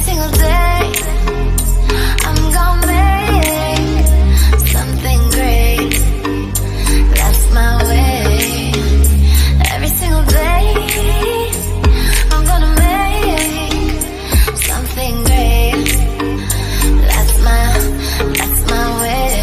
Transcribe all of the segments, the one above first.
single day I'm gonna make something great. That's my way. Every single day I'm gonna make something great. That's my way.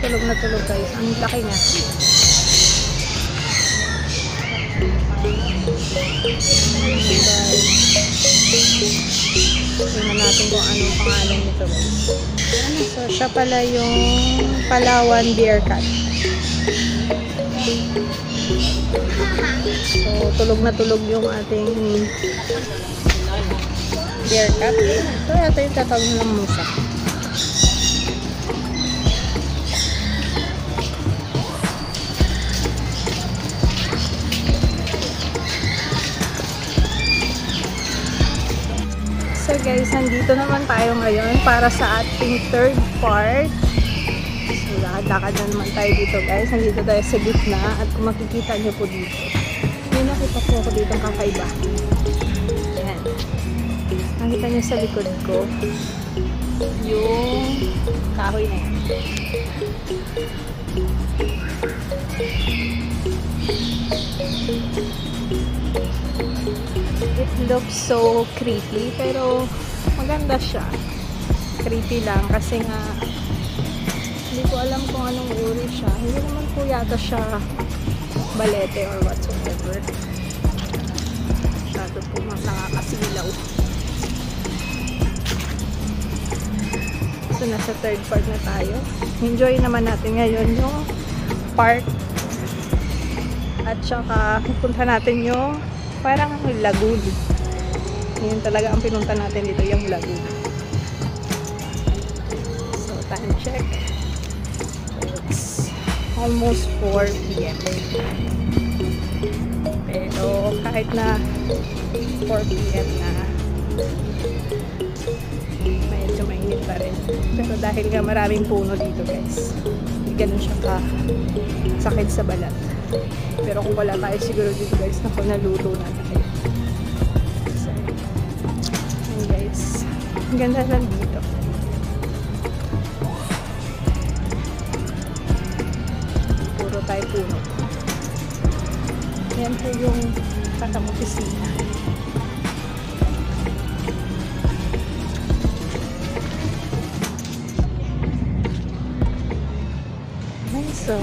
Tulog na tulog guys. Ang laki niya. Tingnan natin kung anong pangalan nito guys. So, siya pala yung Palawan Bear Cat. So, tulog na tulog yung ating bear cat. So, ito yung tatawag ng musa. So guys, nandito naman tayo ngayon para sa ating third part. So lakad-lakad na naman tayo dito guys. Nandito tayo sa gitna at kung makikita nyo po dito, may nakita po ako dito ang kakaiba. Ayan. Nakita nyo sa likod ko yung kahoy na yan. It looks so creepy pero maganda siya. Creepy lang kasi nga hindi ko alam kung anong uri siya. Hindi naman po yata siya balete or whatsoever. Masyado po nakakasilaw. So nasa third part na tayo. Enjoy naman natin ngayon yung park at saka pupunta natin yung parang lagoon. Yun talaga ang pinunta natin dito, yung lagoon. So, time check. It's almost 4 PM. Pero kahit na 4 PM na, medyo mainit pa rin. Pero dahil nga maraming puno dito guys, hindi ganun siya ka sakit sa balat. Pero kung wala tayo siguro dito guys, naku, naluto na tayo. So, yun guys, ang ganda lang dito. Puro tayo puno. Yan po yung katamopisina. So,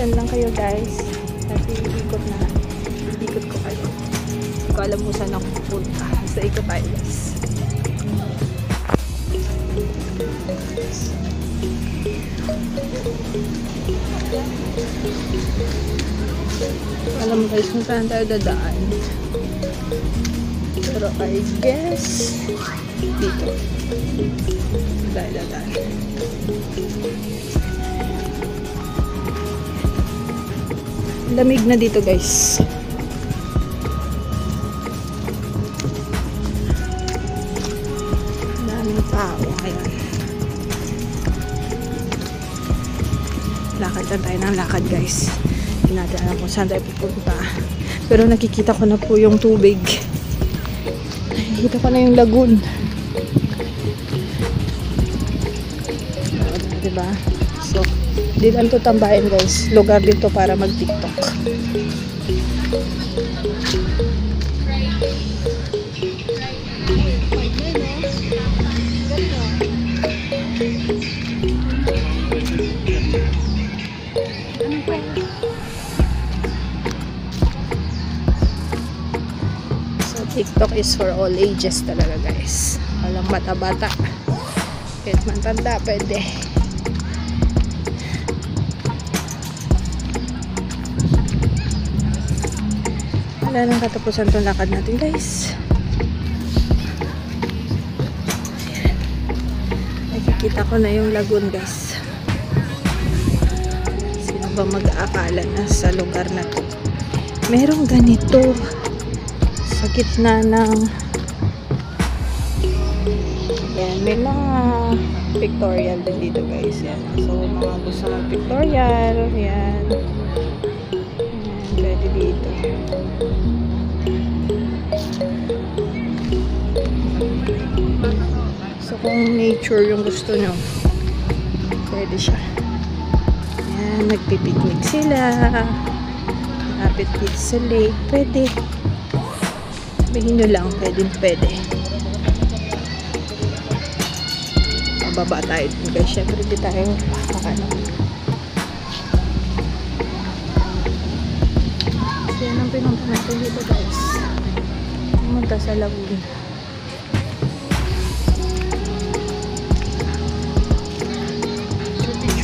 yan lang kayo guys. Kasi ikot ko kayo. Hindi ko alam mo saan ako pupunta. Basta ikot tayo guys. Alam mo guys kung saan tayo dadaan. Pero I guess dito tayo dadaan. Lamig na dito guys. Daming tao ngayon. Lakad lang tayo ng lakad guys. Hindi natin alam kung saan tayo pupunta. Pero nakikita ko na po yung tubig. Nakikita ko na yung lagoon. Diba? So, dito ang tutambahin guys. Lugar dito para mag-TikTok. So, TikTok is for all ages talaga guys. Walang bata-bata. Kahit matanda, pwede. Wala nang katapusan itong lakad natin guys. Ayan. Nakikita ko na yung lagoon guys. ba mag-aakala na sa lugar na to merong ganito sa gitna ng yan, may mga pictorial din dito guys yan. So mga gusto ng pictorial yan, pwede dito. So kung nature yung gusto nyo, pwede siya. Ayan, nagpipiknik sila. Malapit dito sa lake. Pwede. Sabihin nyo lang, pwede. Mababa tayo dun guys. Siyempre di tayo pakakano. So yan ang pinunta natin dito guys. Pumunta sa Laguna.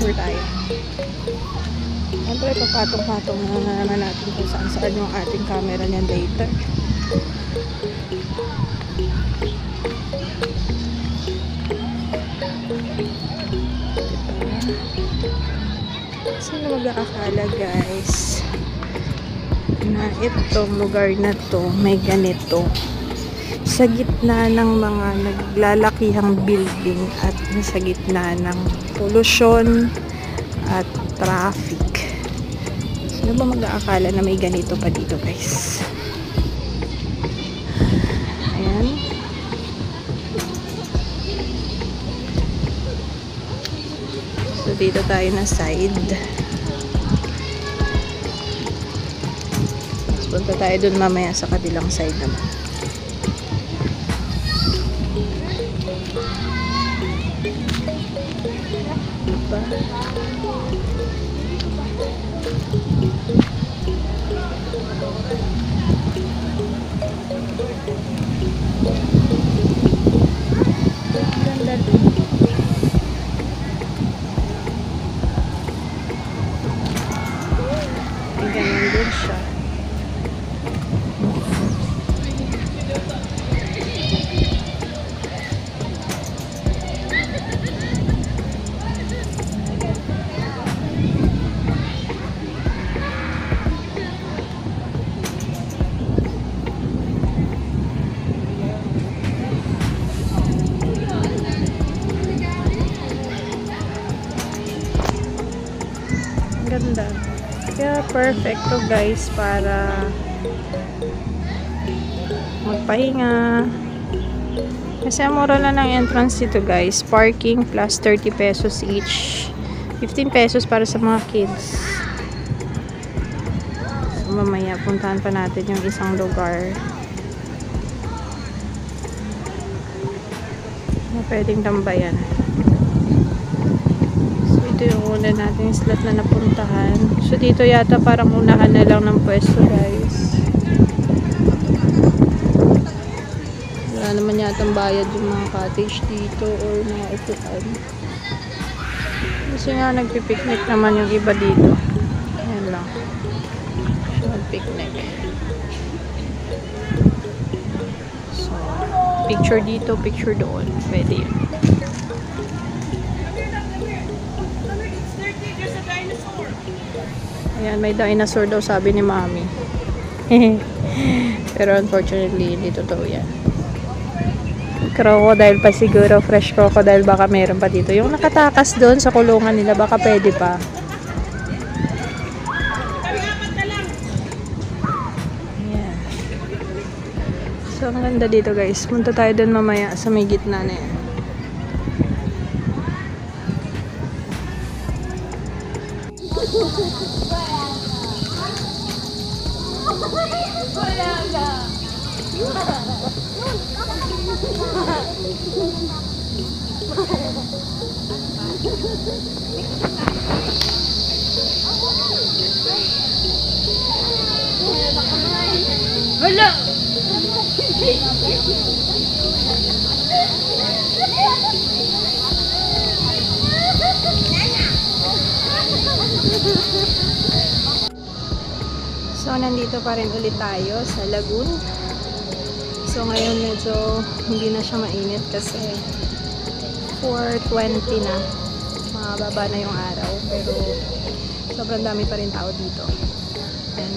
Tayo. Siyempre, papatong-patong na naman natin kung saan yung ating camera niyan later. Sino mag-aakala guys na itong lugar na to may ganito sa gitna ng mga naglalakihang building at sa gitna ng polusyon at traffic. Sino ba mag-aakala na may ganito pa dito guys? Ayan. So dito tayo na side. Mas punta tayo dun mamaya sa kabilang side naman. Diba? Ganda din. Ganyan din siya. Ganda. Kaya perfect to guys para magpahinga. Kasi mura lang ng entrance dito guys. Parking plus 30 pesos each. 15 pesos para sa mga kids. So mamaya puntahan pa natin yung isang lugar na pwedeng tambayan. Ito yung una nating slot na napuntahan. So dito yata parang unahan na lang ng pwesto guys. Wala naman yatang bayad yung mga cottage dito or mga upuan. Kasi nga nagpipiknik naman yung iba dito. Ayan lang. Nagpiknik. So picture dito, picture doon. Pwede yun. Ayan, may dinosaur daw sabi ni Mami. Pero unfortunately, hindi totoo yan. Crocodile pa siguro. Fresh crocodile. Baka meron pa dito. Yung nakatakas doon sa kulungan nila, baka pwede pa. Ayan. So, ang ganda dito guys. Punta tayo doon mamaya sa may gitna na yan. Wala! So, nandito pa rin ulit tayo sa Lagoon. So, ngayon medyo hindi na siya mainit kasi 4:20 na. Mababa na yung araw. Pero, sobrang dami pa rin tao dito. Yan.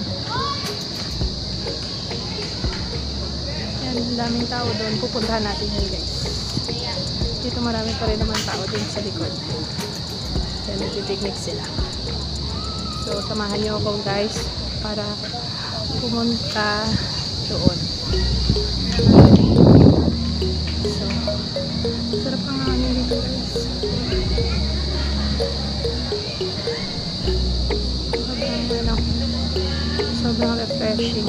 Yan, daming tao doon. Pupuntahan natin yun, guys. Dito marami pa rin naman tao din sa likod. Yan, nagpipiknik sila. So, samahan nyo ako, guys, para pumunta doon. So, sarap ang hangin dito, guys. Sobrang refreshing.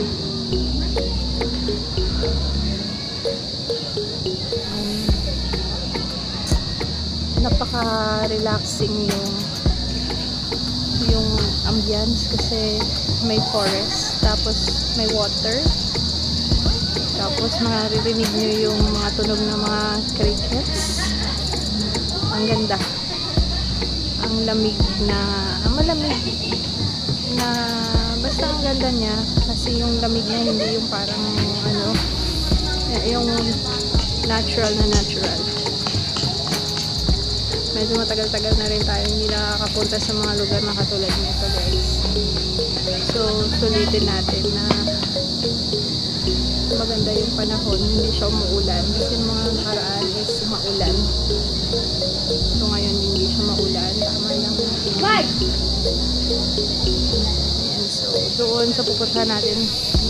Napaka-relaxing yung ambience kasi may forest, tapos may water, tapos maririnig nyo yung mga tunog ng mga crickets. Ang ganda, ang lamig na, malamig na, basta ang ganda niya kasi yung lamig niya hindi yung parang ano, yung natural na natural. Medyo matagal-tagal na rin tayo hindi nakakapunta sa mga lugar na katulad nito, guys. So, sulitin natin na maganda yung panahon, hindi siya umuulan kasi yung mga nakaraan is maulan. So, ngayon hindi siya maulan, tama lang. Ayan, so, doon sa pupuntahan natin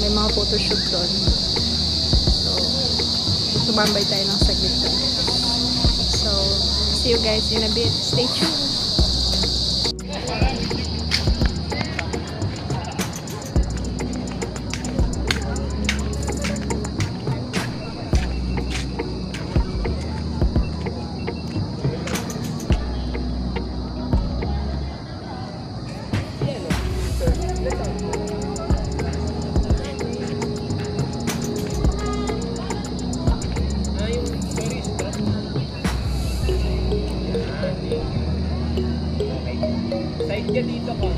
may mga photoshoot doon. So, tumambay tayo ng saglit doon. So, see you guys in a bit. Stay tuned. Side ka dito ka.